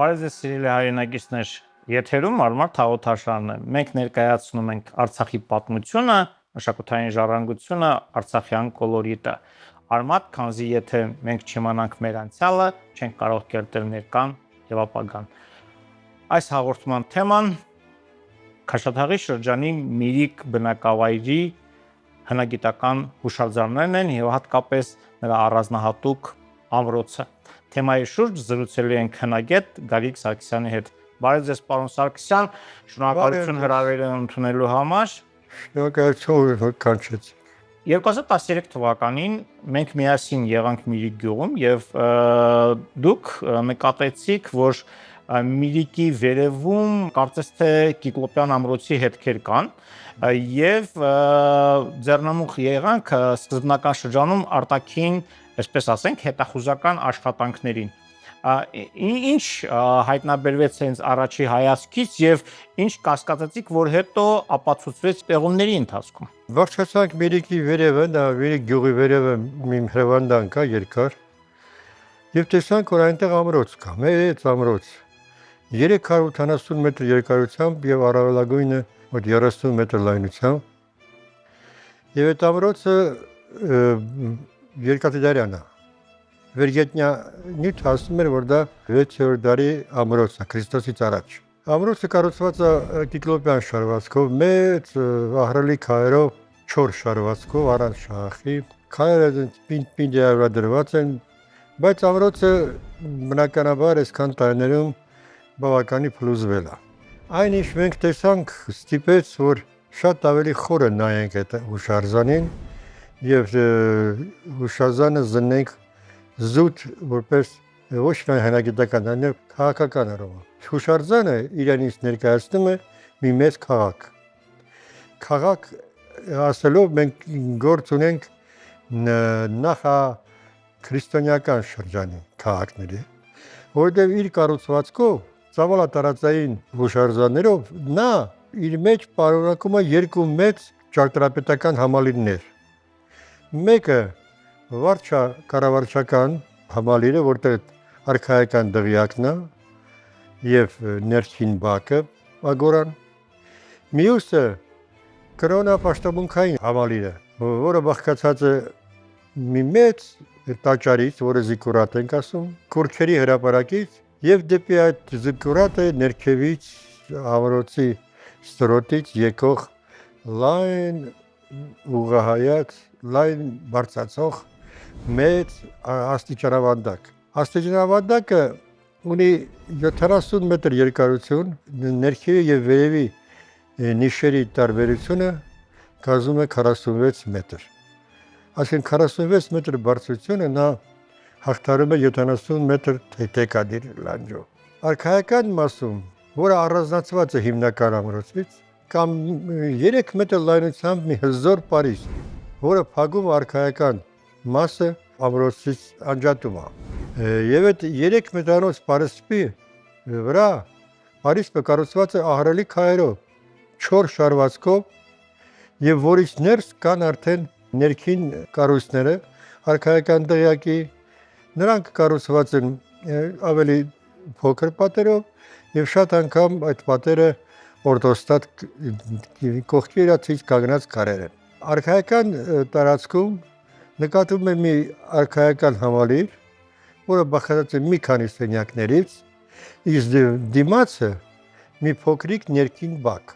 Բարև ձեզ սիրելի հայրենակիցներ, եթերում Արմարտ հաղորդաշարն է։ Մենք ներկայացնում ենք Արցախի պատմությունը, մշակութային ժառանգությունը, արցախյան կոլորիտը։ Արմատ, քանզի եթե մենք չիմանանք մեր անցյալը, չենք կարող կերտել ներկան եւ ապագան։ Այս հաղորդման թեման Քաշաթաղի շրջանի Միրիկ բնակավայրի հնագիտական հուշարձաններն են եւ հատկապես նրա առանձնահատուկ ամրոցը։ Թեմայի շուրջ զրուցելու ենք հնագետ Գագիկ Սարգսյանի հետ։ Բարև ձեզ, պարոն Սարգսյան, շնորհակալություն հրավերը ընդունելու համար։ Շնորհակալություն, որ կանչեցիք։ 2013 թվականին մենք միասին եղանք Միրիկ գյուղում եւ դուք նկատեցիք, որ Միրիկի վերևում կարծես թե Կիկլոպյան ամրոցի հետքեր կան եւ ձեռնամուխ եղանք սկզբնական շրջանում արտաքին, այսպես ասենք, հետախուզական աշխատանքներին։ Ինչ հայտնաբերվեց հենց առաջի հայացքից եւ ինչ կասկածեցիք, որ հետո ապացուցվեց պեղումների ընթացքում։ Վարչացանք Միրիկի վերևը, դա Միրիկ գյուղի վերևը մի հրվանդան կա երկար։ Եվ տեսանք, որ այնտեղ ամրոց կա, մեծ ամրոց։ 380 մետր երկարությամբ եւ առավելագույնը մոտ 30 մետր լայնությամբ։ Եվ այդ ամրոցը երկաթդարյան է։ Վերգետնյա նյութ ասում էր, որ դա 6-րդ դարի ամրոց է, Քրիստոսից առաջ։ Ամրոցը կառուցված է Կիկլոպյան շարվածքով, մեծ ահռելի քարերով, 4 շարվածքով, առանց շախի։ Քարերը պինդ դրված են, բայց ամրոցը բնականաբար այսքան տարիներում բավականի փլուզվել է։ Այն ինչ մենք տեսանք, ստիպեց, որ շատ ավելի խորը նայենք այդ հուշարձանին եւ հուշարձանը զննենք զուտ որպես ոչ միայն հնագիտական, այլև քաղաքական առումով։ Հուշարձանը իրենից ներկայացնում է մի մեծ քաղաք։ Քաղաք ասելով մենք գործ ունենք նախա քրիստոնեական շրջանի քաղաքների, որտեղ իր կառուցվածքով ծավալատարածային հուշարձաններով նա իր մեջ պարունակում է երկու մեծ ճարտարապետական համալիրներ։ Մեկը կառավարչական համալիրը, որտեղ արքայական դղյակն է եւ ներքին բակը ագորան։ Մյուսը կրոնապաշտամունքային համալիրը, որը բաղկացած է մի մեծ տաճարից, որը զիկուրատ ենք ասում, քուրքերի հրապարակից եւ դեպի այդ զիկուրատը ներքևից ամրոցի ստրոտից եկող լայն ուղղահայաց, լայն բարձրացող մեծ աստիճանավանդակ։ Աստիճանավանդակը ունի 70 մետր երկարություն, ներքևի եւ վերևի նիշերի տարբերությունը կազմում է 46 մետր։ Այսինքն 46 մետր բարձրությունը նա հաղթարում է 70 մետր թեկադիր լանջով։ Արքայական մասում, որը առանձնացված է հիմնական ամրոցից, կամ 3 մետր լայնությամբ մի հզոր Փարիզ, որը փակում արքայական մասը ամրոցից անջատում է։ Եվ այդ 3 մետրանոց Փարիսպի վրա Փարիսպը կառուցված է ահռելի քարերով, 4 շարվածքով, եւ որից ներս կան արդեն ներքին կառույցները, արքայական դղյակի, նրանք կառուցված են ավելի փոքր պատերով եւ շատ անգամ այդ պատերը օրթոստատ կողքի իրացից կանգնած քարեր են։ Արքայական տարածքում նկատվում է մի արքայական համալիր, որը բաղկացած է մի քանի սենյակներից, իսկ դիմացը մի փոքրիկ ներքին բակ։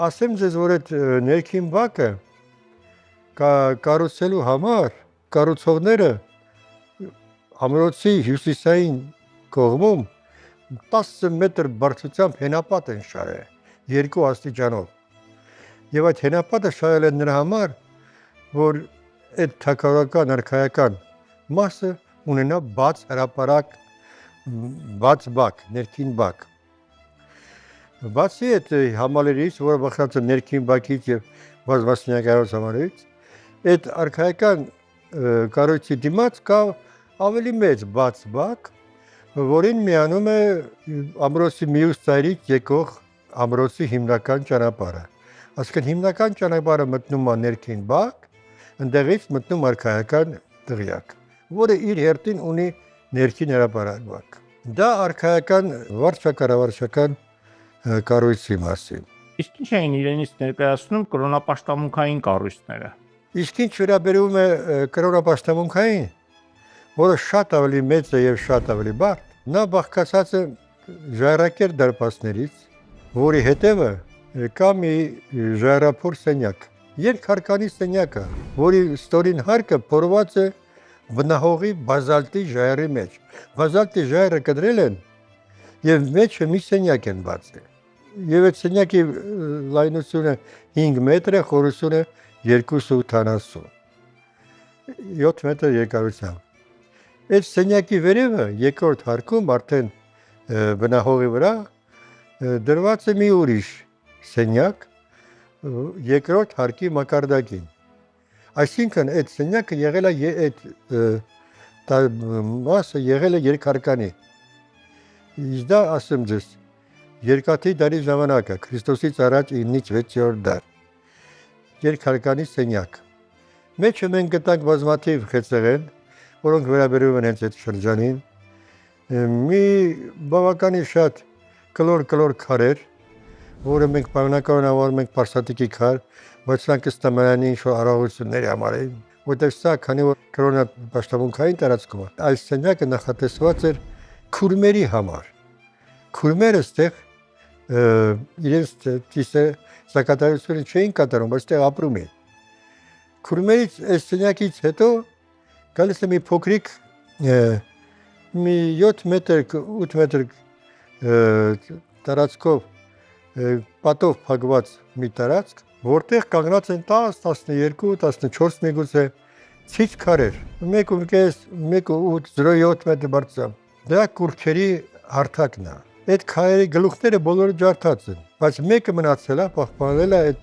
Ասեմ ձեզ, որ այդ ներքին բակը կառուցելու համար կառուցողները ամրոցի հյուսիսային կողմում 10 մետր բարձրությամբ հենապատ են շարել, 2 աստիճանով։ Եվ այդ հենապատը շարել են նրա համար, որ այդ թագավորական արքայական մասը ունենա բաց հրապարակ, բաց բակ, ներքին բակ։ Բացի այդ համալիրից, որը բաղկացած է ներքին բակից եւ բազմասենյակային համալիրից, այդ արքայական կառույցի դիմաց կա ավելի մեծ բաց բակ, որին միանում է ամրոցի մյուս ծայրից եկող ամրոցի հիմնական ճանապարհը։ Այսինքն հիմնական ճանապարհը մտնում է ներքին բակ, ընդեղից մտնում արքայական դղյակ, որը իր հերթին ունի ներքին հրապարակ բակ։ Դա արխայական վարչակարգավարչական կառույցի մասին։ Իսկ ինչ էին իրենից ներկայացնում կրոնապաշտամունքային կառույցները։ Իսկ ինչ վերաբերում է կրոնապաշտամունքային, որը շատ ավելի մեծ է եւ շատ ավելի բարդ, նա բաղկացած է ժայռակեր դարպասներից, որի հետևը կա մի ժայռափոր սենյակ։ Երկհարկանի սենյակը, որի ստորին հարկը փորված է բնահողի բազալտի ժայռի մեջ։ Բազալտի ժայռը կտրել են եւ մեջը մի սենյակ են բացել։ Եվ այդ սենյակի լայնությունը 5 մետր է, խորությունը 280, 7 մետր երկարությամբ։ Այդ սենյակի վերևը երկրորդ հարկում արդեն բնահողի վրա դրված է մի ուրիշ սենյակ երկրորդ հարկի մակարդակին։ Այսինքն այդ սենյակը եղել է այդ մասը եղել է երկհարկանի։ Իսկ դա ասեմ ձեզ երկաթի դարի ժամանակը Քրիստոսից առաջ 9-ից 6-րդ դար երկհարկանի սենյակ։ Մեջը մենք գտանք բազմաթիվ խեցեղեն, որոնք վերաբերում են հենց այդ շրջանին։ Մի բավականին շատ կլոր քարեր, որը մենք պարունակորեն անվանում ենք պարսատիկի քար, բայց նա կստամանանի ինչ-որ արարողությունների համար է, որտեղ սա քանի որ կրոնապաշտամունքային տարածքում է, այս սենյակը նախատեսված էր քուրմերի համար։ Քուրմերը ստեղ իրենց սակատարությունը չէին կատարում, բայց ստեղ ապրում էին։ Քուրմերից այս սենյակից հետո գալիս է մի փոքրիկ մի 7 մետր 8 մետր տարածքով պատով փակված մի տարածք, որտեղ կանգնած են 10, 12, 14 միգուցե ցից քարեր, 1.5, 1.8 մետր բարձրությամբ։ Դա կուրքերի հարթակն է։ Այդ քարերի գլուխները բոլորը ջարդած են, բայց մեկը մնացել է, պահպանվել է այդ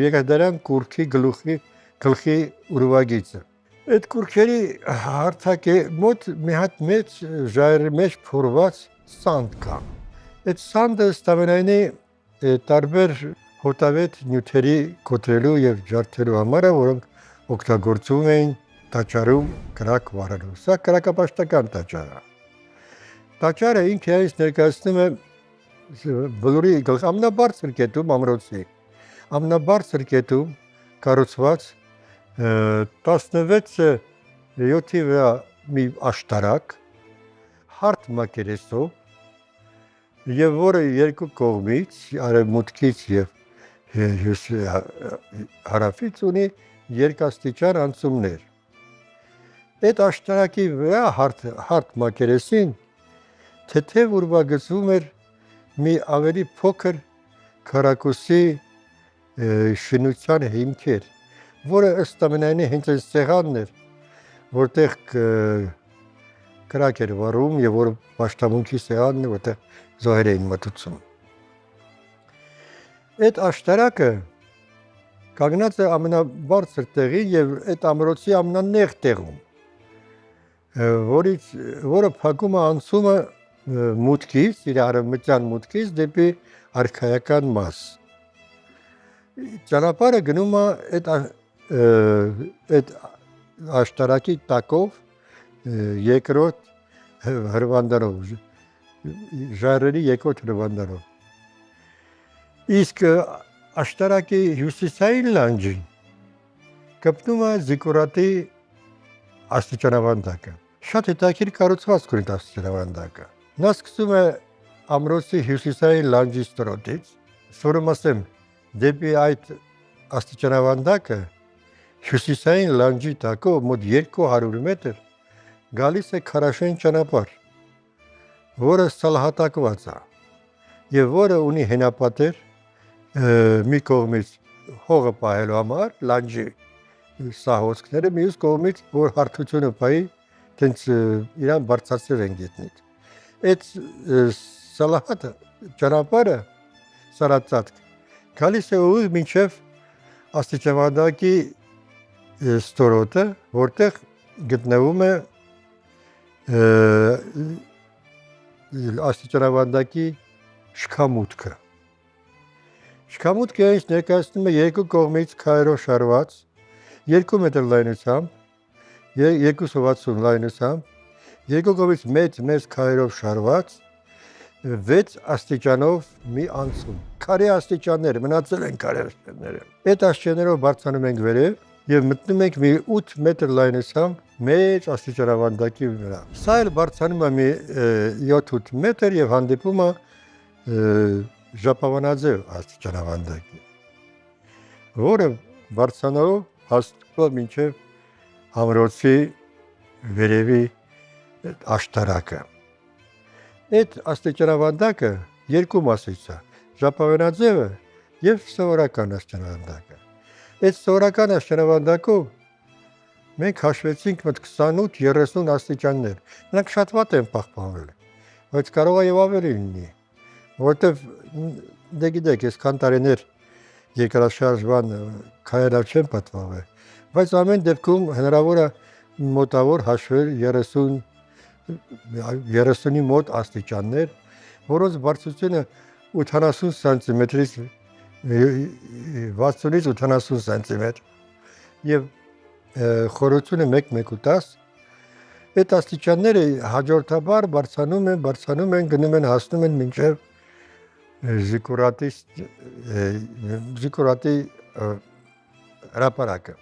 երկդարյան կուրքի գլխի ուրվագիծը։ Այդ կուրքերի հարթակի մոտ մի հատ մեծ ժայռի մեջ փորված սանդ կա։ Այդ սանդը ստամենայնի տարբեր հոտավետ նյութերի կոտրելու եւ ջարդելու համար է, որոնք օգտագործվում էին տաճարում կրակ վառելու։ Սա կրակապաշտական տաճար է։ Տաճարը ինքը այս ներկայացնում է բլուրի ամենաբարձր կետում ամրոցի։ Ամենաբարձր կետում կառուցված 16-7-ի վրա մի աշտարակ հարթ մակերեսով եւ որը երկու կողմից արևմուտքից եւ հարավից ունի երկաստիճան անցումներ։ Այդ աշտարակի վրա հարթ մակերեսին թեթև ուրվագծվում էր մի ավելի փոքր քառակուսի շինության հիմքեր, որը ըստ ամենայնի հենց այս սեղանն էր, որտեղ կրակ էր վառում եւ որը պաշտամունքի սեղանն է, որտեղ զոհեր էին մատուցում։ Այդ աշտարակը կանգնած է ամենաբարձր տեղին եւ այդ ամրոցի ամենանեղ տեղում, որը փակում է անցումը մուտքից, իր արևմտյան մուտքից դեպի արքայական մաս։ Ճանապարհը գնում է այդ աշտարակի տակով երկրորդ հրվանդանով, ժայռերի երկրորդ հրվանդանով։ Իսկ աշտարակի հյուսիսային լանջին կպնում է զիկուրատի աստիճանավանդակը։ Շատ հետաքրքիր կառուցվածք ունի աստիճանավանդակը։ Նա սկսում է ամրոցի հյուսիսային լանջի ստորոտից, որում ասեմ, դեպի այդ աստիճանավանդակը հյուսիսային լանջի տակով մոտ 200 մետր գալիս է քարաշեն ճանապարհ, որը սալահատակված է եւ որը ունի հենապատեր մի կողմից հողը պահելու համար լանջի սահոսքները, մյուս կողմից որ հարթությունը պահի, տենց իրան բարձրացրել են գետնից։ Այդ սալահատը ճանապարհը սարածածկ գալիս է ուղիղ մինչև աստիճանավանդակի ստորոտը, որտեղ գտնվում է աստիճանավանդակի շքամուտքը։ Շքամուտքը այս ներկայացնում է երկու կողմից քարերով շարված 2 մետր լայնությամբ, 260 լայնությամբ Երկու կողմից մեծ քարերով շարված 6 աստիճանով մի անցում։ Քարե աստիճաններ, մնացել են քարե աստիճանները։ Այդ աստիճաններով բարձրանում ենք վերև եւ մտնում ենք մի 8 մետր լայնությամբ մեծ աստիճանավանդակի վրա։ Սա էլ բարձրանում է մի 7-8 մետր եւ հանդիպում է Ժապավանաձև աստիճանավանդակի, որը բարձրանալով հասնում մինչև Ամրոցի վերևի աշտարակը։ Այդ աստիճանավանդակը երկու մասից է՝ Ժապավանաձևը եւ սովորական աստիճանավանդակը։ Այդ սովորական աստիճանավանդակով մենք հաշվեցինք մոտ 28-30 աստիճաններ։ Նրանք շատ վատ են պահպանվել, բայց կարող է եւ ավելի լինի, որովհետեւ դե գիտեք, այսքան տարիներ երկրաշարժման քայլավ չեն պատվավել, բայց ամեն դեպքում հնարավոր է մոտավոր հաշվել 30-ի մոտ աստիճաններ, որոնց բարձրությունը 80 սանտիմետրից 60-ից 80 սանտիմետր եւ խորությունը 1.10 այդ աստիճանները հաջորդաբար բարձրանում են, գնում են, հասնում են մինչև Զիկուրատի հրապարակը։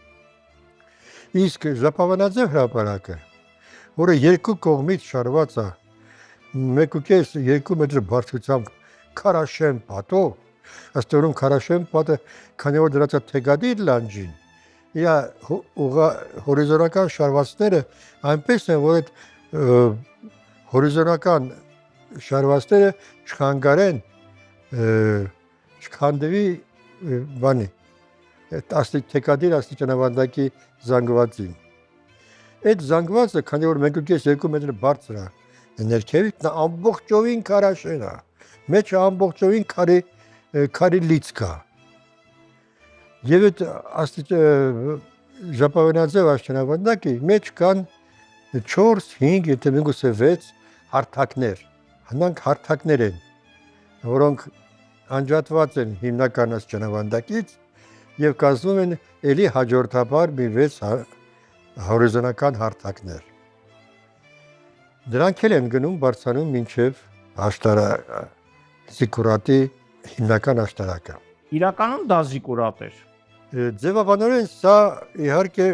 Իսկ Ժապավանաձև հրապարակը, որը երկու կողմից շարված է 1.5-2 մետր բարձրությամբ քարաշեն պատով, ըստ որում քարաշեն պատը, քանի որ դրած է թեգադիր լանջին, իր հորիզոնական շարվածները այնպես են, որ այդ հորիզոնական շարվածները չխանգարեն, չքանդվի բանի, թեգադիր աստիճանավանդակի զանգվածին։ Այդ զանգվածը, քանի որ 1.5-2 մետր բարձր է ներքևից, նա ամբողջովին քարաշեն է, մեջը ամբողջովին քարի լիցք է։ Եվ այդ Ժապավանաձև աստիճանավանդակի մեջ կան 4-5, եթե միգուցե 6 հարթակներ։ Հնանք հարթակներ են, որոնք անջատված են հիմնական աստիճանավանդակից եւ կազմում են ելի հաջորդաբար մի 6 հորիզոնական հարթակներ։ Դրանք էլ են գնում բարձրանում մինչև Զիկուրատի հիմնական աշտարակը։ Իրականում դա զիկուրատ էր։ Ձևաբանորեն սա իհարկե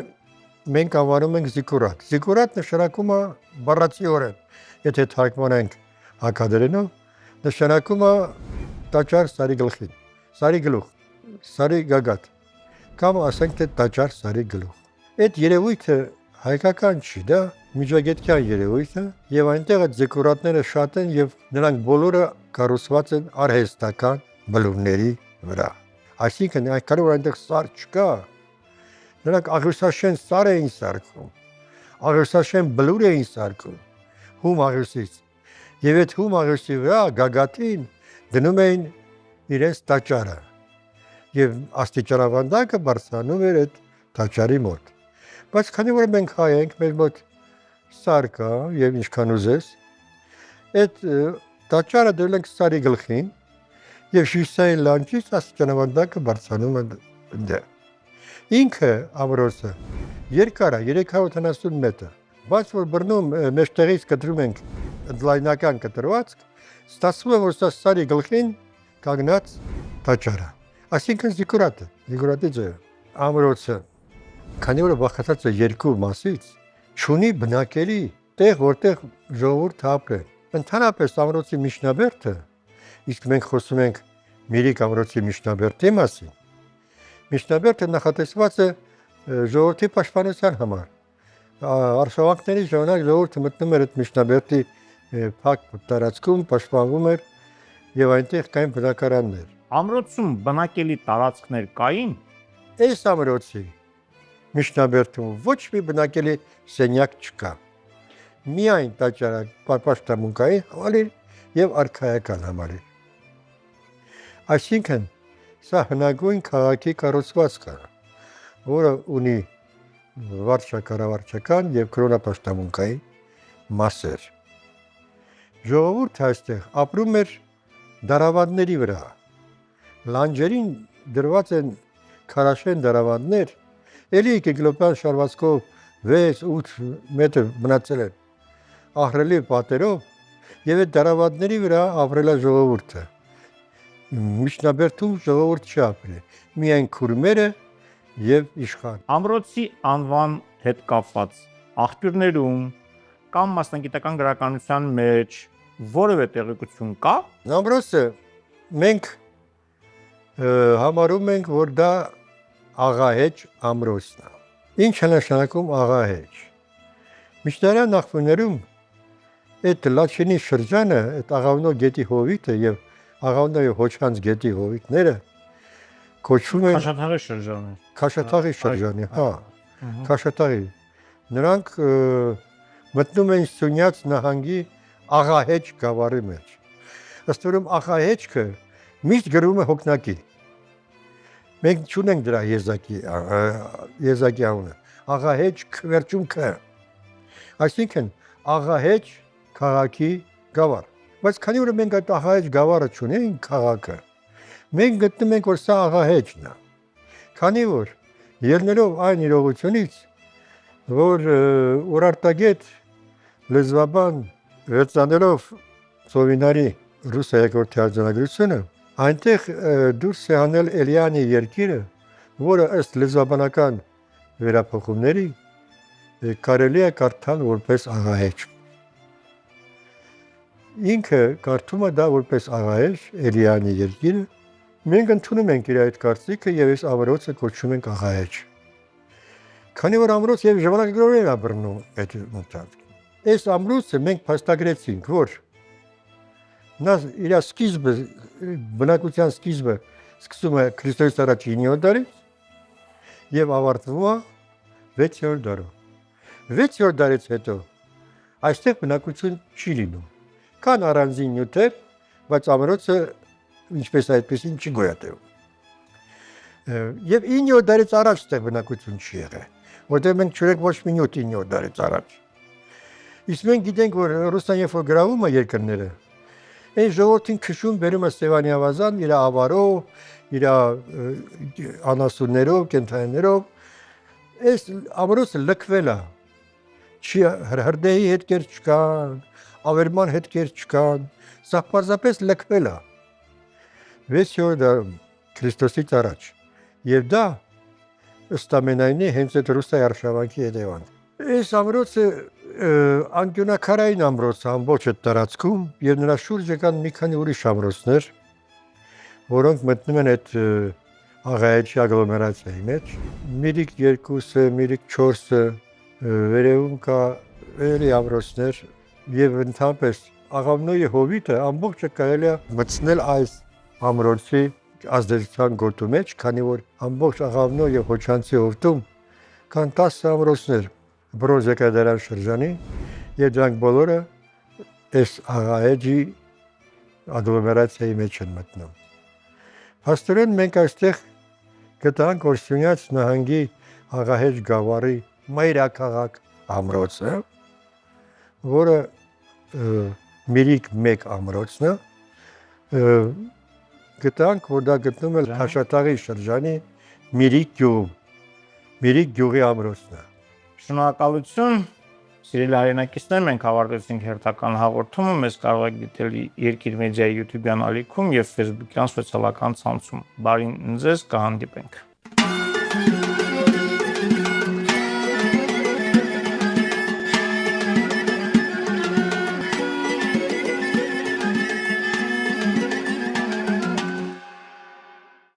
մենք անվանում ենք զիկուրատ։ Զիկուրատ նշանակում է բառացիորեն, եթե թարգմանենք հակադրենով, նշանակում է տաճար Սարի գլխին, Սարի գլուխ, Սարի գագաթ, կամ ասենք թե տաճար Սարի գլուխ։ Այդ երևույթը հայկական չի, դա միջագետքյան երևույթ է եւ այնտեղ այդ զիկուրատները շատ են եւ նրանք բոլորը կառուցված են արհեստական բլուրների վրա։ Այսինքն այնքան որ այնտեղ սար չկա, նրանք աղյուսաշեն սար էին սարքում, աղյուսաշեն բլուր էին սարքում հում աղյուսից եւ այդ հում աղյուսի վրա գագաթին դնում էին իրենց տաճարը եւ աստիճանավանդակը բարձրանում էր այդ տաճարի մոտ։ Բայց քանի որ մենք հայ ենք, մեր մոտ սար կա եւ ինչքան ուզես, այդ տաճարը դրել ենք Սարի գլխին եւ Շիշային լանջից աստիճանավանդակը բարձրանում է դեր։ Ինքը Ամրոցը երկար է 370 մետր, բայց որ բռնում մեջտեղից կտրում ենք ընդլայնական կտրվածք, ստացվում է որ սա Սարի գլխին կանգնած տաճարը։ Այսինքն զիկուրատի ձև։ Ամրոցը, քանի որ բաղկացած է երկու մասից, չունի բնակելի տեղ, որտեղ ժողովուրդը ապրեն։ Ընդհանրապես Ամրոցի միջնաբերդը, իսկ մենք խոսում ենք Միրիկ Ամրոցի միջնաբերդի մասին, միջնաբերդը նախատեսված է ժողովրդի պաշտպանության համար։ Արշավանքների ժամանակ ժողովուրդը մտնում էր այդ միջնաբերդի փակ տարածքում, պաշտպանվում էր եւ այնտեղ կային բնակարաններ։ Ամրոցում բնակելի տարածքներ կային։ Այս Ամրոցի միջնաբերդում ոչ մի բնակելի սենյակ չկա։ Միայն պաշտամունքային համալիր եւ արքայական համալիր։ Այսինքն սա հնագույն քաղաքի կառուցվածք է, որը ունի վարչակարգական եւ կրոնապաշտամունքային մասեր։ Ժողովուրդը այստեղ ապրում էր դարավանդների վրա։ Լանջերին դրված են քարաշեն դարավանդներ, էլի կիլոմետր շարվածքով 6-8 մետր մնացել են, ահռելի պատերով եւ այդ դարավատների վրա ապրելա ժողովուրդը։ Միջնաբերդում ժողովուրդ չի ապրել, միայն քուրմերը եւ իշխան։ Ամրոցի անվան հետ կապված աղբյուրներում կամ մասնագիտական գրականության մեջ որևէ տեղեկություն կա։ Ամրոցը մենք համարում ենք, որ դա աղահեջ ամրոցն է։ Ինչ է նշանակում աղահեջ։ Միշտարյան նախկիներում այդ Լաչինի շրջանը, այդ Աղավնո գետի հովիտը եւ Աղավնո եւ Հոչանց գետի հովիտները կոչվում են Քաշաթաղի շրջանը։ Քաշաթաղի շրջանի, հա, Քաշաթաղի։ Նրանք մտնում են Սյունյաց նահանգի աղահեջ գավառի մեջ։ Ըստ որում աղահեջքը միշտ գրվում է հոգնակի։ Մենք չունենք դրա եզակի անունը։ Աղահեջ վերջում ք։ Այսինքն աղահեջ քաղաքի գավառ։ Բայց քանի որ մենք այդ աղահեջ գավառը չունենք քաղաքը, մենք գտնում ենք, որ սա աղահեջն է։ Քանի որ ելնելով այն իրողությունից, որ Ուրարտագետ լեզվաբան վերցնելով Սովինարի ռուս երկրորդ արձանագրությունը, այնտեղ դուրս է հանել Էլիանի երկիրը, որը ըստ լեզվաբանական վերափոխումների կարելի է կարդալ որպես աղահեջ։ Ինքը կարդում է դա որպես աղահեջ Էլիանի երկիրը, մենք ընդունում ենք իր այդ կարծիքը եւ այս ամրոցը կոչում ենք աղահեջ։ Քանի որ ամրոց եւ ժամանակագրորեն է բռնում այդ ընթացքում։ Այս ամրոցը մենք փաստագրեցինք, որ նա իր սկիզբը բնակության սկիզբը սկսում է Քրիստոսից առաջ 9-րդ դարից եւ ավարտվում է 6-րդ դարում։ 6-րդ դարից հետո այստեղ բնակություն չի լինում։ Կան առանձին նյութեր, բայց ամրոցը ինչպես այդպեսին չի գոյատևում։ Եվ 9-րդ դարից առաջ այստեղ բնակություն չի եղել, որտեղ մենք չունենք ոչ մի նյութ 9-րդ դարից առաջ։ Իսկ մենք գիտենք, որ Ռուսաստան երբ որ գրավում է երկրները, այն ժողովրդին քշում բերում է Ստեփանի Ավազան իր ավարով, իր անասուններով, կենթայիներով, այս ամրոցը լքվել է։ Չի հրդեհի հետքեր չկան, ավերման հետքեր չկան, սա պարզապես լքվել է 6-րդ դարում Քրիստոսից առաջ։ Եվ դա ըստ ամենայնի հենց այդ ռուսայի արշավանքի հետևանք։ Այս ամրոցը անկյունակարային ամրոց է ամբողջ այդ տարածքում եւ նրա շուրջը կան մի քանի ուրիշ ամրոցներ, որոնք մտնում են այդ աղահեջի ագլոմերացիայի մեջ։ Միրիկ 2-ը, Միրիկ 4-ը, վերևում կա էլի ամրոցներ եւ ընդհանրապես Աղավնոյի հովիտը ամբողջը կարելի է մտցնել այս ամրոցի ազդեցության գոտու մեջ, քանի որ ամբողջ Աղավնո եւ Հոչանցի հովտում կան 10 ամրոցներ բրոնզ եկեղեցական շրջանի եւ դրանք բոլորը այս աղահեջի ագլոմերացիայի մեջ են մտնում։ Փաստորեն մենք այստեղ գտանք որ Սյունյաց նահանգի աղահեջ գավառի մայրաքաղաք ամրոցը, որը Միրիկ 1 ամրոցն է, գտանք, որ դա գտնում է Քաշաթաղի շրջանի Միրիկ գյուղում, Միրիկ գյուղի ամրոցն է։ Շնորհակալություն, սիրելի հայրենակիցներ, մենք ավարտեցինք հերթական հաղորդումը, մեզ կարող եք դիտել Երկիր մեդիայի YouTube-յան ալիքում եւ Facebook-յան սոցիալական ցանցում։ Բարին ձեզ, կհանդիպենք։